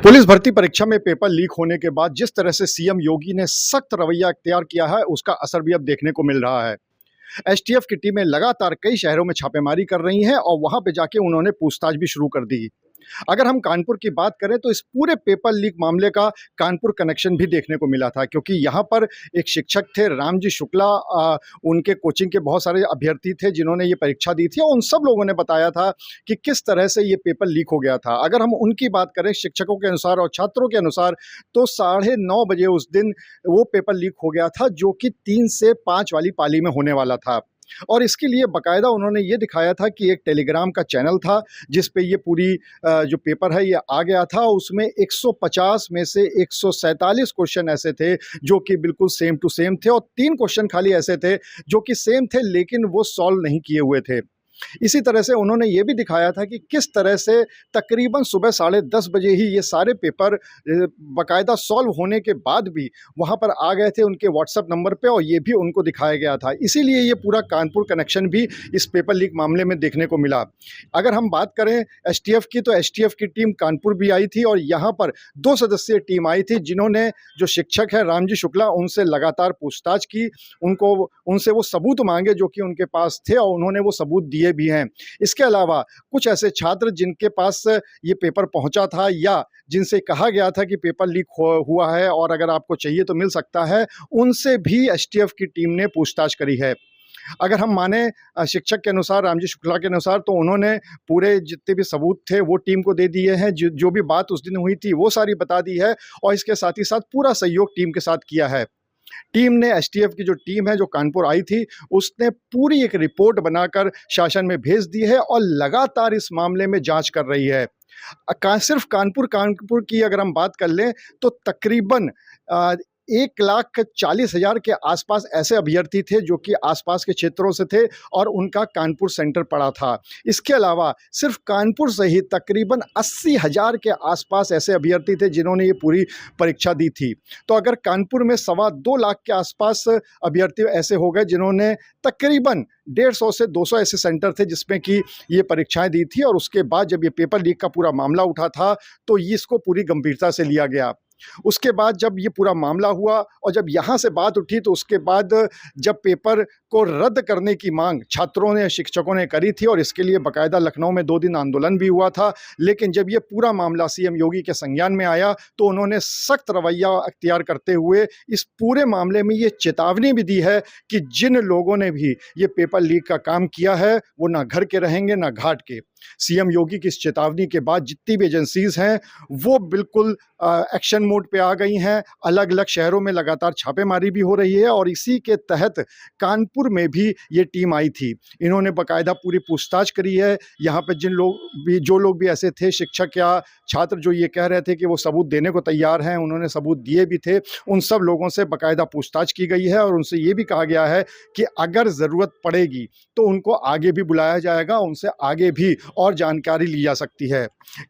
Police भर्ती परीक्षा में पेपर लीक होने के बाद जिस तरह से सीएम योगी ने सख्त रवैया इख्तियार किया है, उसका असर भी अब देखने को मिल रहा है। एसटीएफ की टीमें लगातार कई शहरों में छापेमारी कर रही हैं और वहां पे जाके उन्होंने पूछताछ भी शुरू कर दी। अगर हम कानपुर की बात करें तो इस पूरे पेपर लीक मामले का कानपुर कनेक्शन भी देखने को मिला था, क्योंकि यहाँ पर एक शिक्षक थे रामजी शुक्ला, उनके कोचिंग के बहुत सारे अभ्यर्थी थे जिन्होंने ये परीक्षा दी थी और उन सब लोगों ने बताया था कि किस तरह से ये पेपर लीक हो गया था। अगर हम उनकी बात करें शिक्षकों के अनुसार और छात्रों के अनुसार, तो 9:30 बजे उस दिन वो पेपर लीक हो गया था जो कि 3 से 5 वाली पाली में होने वाला था। और इसके लिए बाकायदा उन्होंने ये दिखाया था कि एक टेलीग्राम का चैनल था जिस पे ये पूरी जो पेपर है ये आ गया था। उसमें 150 में से 147 क्वेश्चन ऐसे थे जो कि बिल्कुल सेम टू सेम थे और 3 क्वेश्चन खाली ऐसे थे जो कि सेम थे लेकिन वो सॉल्व नहीं किए हुए थे। इसी तरह से उन्होंने ये भी दिखाया था कि किस तरह से तकरीबन सुबह 10:30 बजे ही ये सारे पेपर बाकायदा सॉल्व होने के बाद भी वहाँ पर आ गए थे उनके व्हाट्सएप नंबर पे और ये भी उनको दिखाया गया था। इसीलिए ये पूरा कानपुर कनेक्शन भी इस पेपर लीक मामले में देखने को मिला। अगर हम बात करें एसटीएफ की, तो एसटीएफ की टीम कानपुर भी आई थी और यहाँ पर 2 सदस्यीय टीम आई थी जिन्होंने जो शिक्षक है रामजी शुक्ला उनसे लगातार पूछताछ की, उनसे वो सबूत मांगे जो कि उनके पास थे और उन्होंने वो सबूत दिए भी हैं। इसके अलावा कुछ ऐसे छात्र जिनके पास ये पेपर पहुंचा था या जिनसे कहा गया था कि पेपर लीक हुआ है और अगर आपको चाहिए तो मिल सकता है, उनसे भी एसटीएफ की टीम ने पूछताछ करी है। अगर हम माने शिक्षक के अनुसार, रामजी शुक्ला के अनुसार, तो उन्होंने पूरे जितने भी सबूत थे वो टीम को दे दिए हैं। जो भी बात उस दिन हुई थी वो सारी बता दी है और इसके साथ ही साथ पूरा सहयोग टीम के साथ किया है। टीम ने एसटीएफ की जो टीम है जो कानपुर आई थी, उसने पूरी एक रिपोर्ट बनाकर शासन में भेज दी है और लगातार इस मामले में जांच कर रही है। सिर्फ कानपुर की अगर हम बात कर लें तो तकरीबन 1,40,000 के आसपास ऐसे अभ्यर्थी थे जो कि आसपास के क्षेत्रों से थे और उनका कानपुर सेंटर पड़ा था। इसके अलावा सिर्फ कानपुर से ही तकरीबन 80,000 के आसपास ऐसे अभ्यर्थी थे जिन्होंने ये पूरी परीक्षा दी थी। तो अगर कानपुर में 2.25 लाख के आसपास अभ्यर्थी ऐसे हो गए जिन्होंने तकरीबन 150 से 200 ऐसे सेंटर थे जिसमें कि ये परीक्षाएं दी थी। और उसके बाद जब ये पेपर लीक का पूरा मामला उठा था तो इसको पूरी गंभीरता से लिया गया। उसके बाद जब ये पूरा मामला हुआ और जब यहाँ से बात उठी तो उसके बाद जब पेपर को रद्द करने की मांग छात्रों ने, शिक्षकों ने करी थी और इसके लिए बाकायदा लखनऊ में 2 दिन आंदोलन भी हुआ था। लेकिन जब ये पूरा मामला सीएम योगी के संज्ञान में आया तो उन्होंने सख्त रवैया अख्तियार करते हुए इस पूरे मामले में ये चेतावनी भी दी है कि जिन लोगों ने भी ये पेपर लीक का काम किया है वो ना घर के रहेंगे ना घाट के। सीएम योगी की इस चेतावनी के बाद जितनी भी एजेंसीज हैं वो बिल्कुल एक्शन मोड पे आ गई हैं। अलग अलग शहरों में लगातार छापेमारी भी हो रही है और इसी के तहत कानपुर में भी ये टीम आई थी। इन्होंने बाकायदा पूरी पूछताछ करी है। यहाँ पे जो लोग भी ऐसे थे, शिक्षक या छात्र जो ये कह रहे थे कि वो सबूत देने को तैयार हैं, उन्होंने सबूत दिए भी थे। उन सब लोगों से बाकायदा पूछताछ की गई है और उनसे ये भी कहा गया है कि अगर ज़रूरत पड़ेगी तो उनको आगे भी बुलाया जाएगा, उनसे आगे भी और जानकारी ली जा सकती है।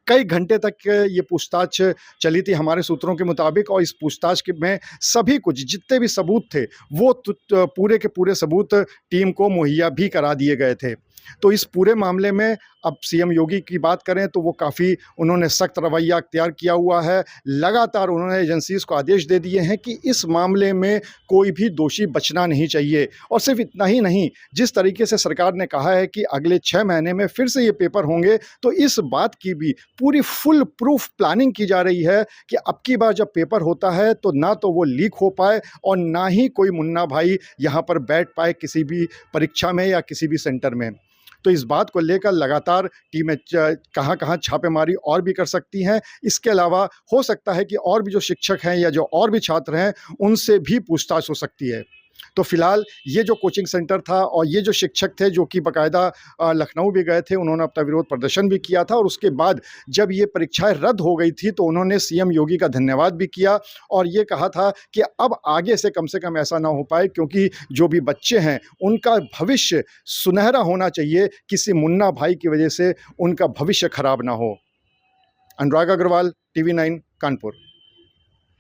कई घंटे तक ये पूछताछ चली थी हमारे सूत्रों के मुताबिक और इस पूछताछ में सभी कुछ जितने भी सबूत थे वो पूरे के पूरे सबूत टीम को मुहैया भी करा दिए गए थे। तो इस पूरे मामले में अब सीएम योगी की बात करें तो वो काफ़ी उन्होंने सख्त रवैया अख्तियार किया हुआ है। लगातार उन्होंने एजेंसीज़ को आदेश दे दिए हैं कि इस मामले में कोई भी दोषी बचना नहीं चाहिए। और सिर्फ इतना ही नहीं, जिस तरीके से सरकार ने कहा है कि अगले 6 महीने में फिर से ये पेपर होंगे, तो इस बात की भी पूरी फुल प्रूफ प्लानिंग की जा रही है कि अब की बार जब पेपर होता है तो ना तो वो लीक हो पाए और ना ही कोई मुन्ना भाई यहाँ पर बैठ पाए किसी भी परीक्षा में या किसी भी सेंटर में। तो इस बात को लेकर लगातार टीमें कहाँ-कहाँ छापेमारी और भी कर सकती हैं। इसके अलावा हो सकता है कि और भी जो शिक्षक हैं या जो और भी छात्र हैं उनसे भी पूछताछ हो सकती है। तो फिलहाल ये जो कोचिंग सेंटर था और ये जो शिक्षक थे जो कि बाकायदा लखनऊ भी गए थे, उन्होंने अपना विरोध प्रदर्शन भी किया था और उसके बाद जब ये परीक्षाएं रद्द हो गई थी तो उन्होंने सीएम योगी का धन्यवाद भी किया और ये कहा था कि अब आगे से कम ऐसा ना हो पाए, क्योंकि जो भी बच्चे हैं उनका भविष्य सुनहरा होना चाहिए, किसी मुन्ना भाई की वजह से उनका भविष्य खराब ना हो। अनुराग अग्रवाल, टीवी 9 कानपुर।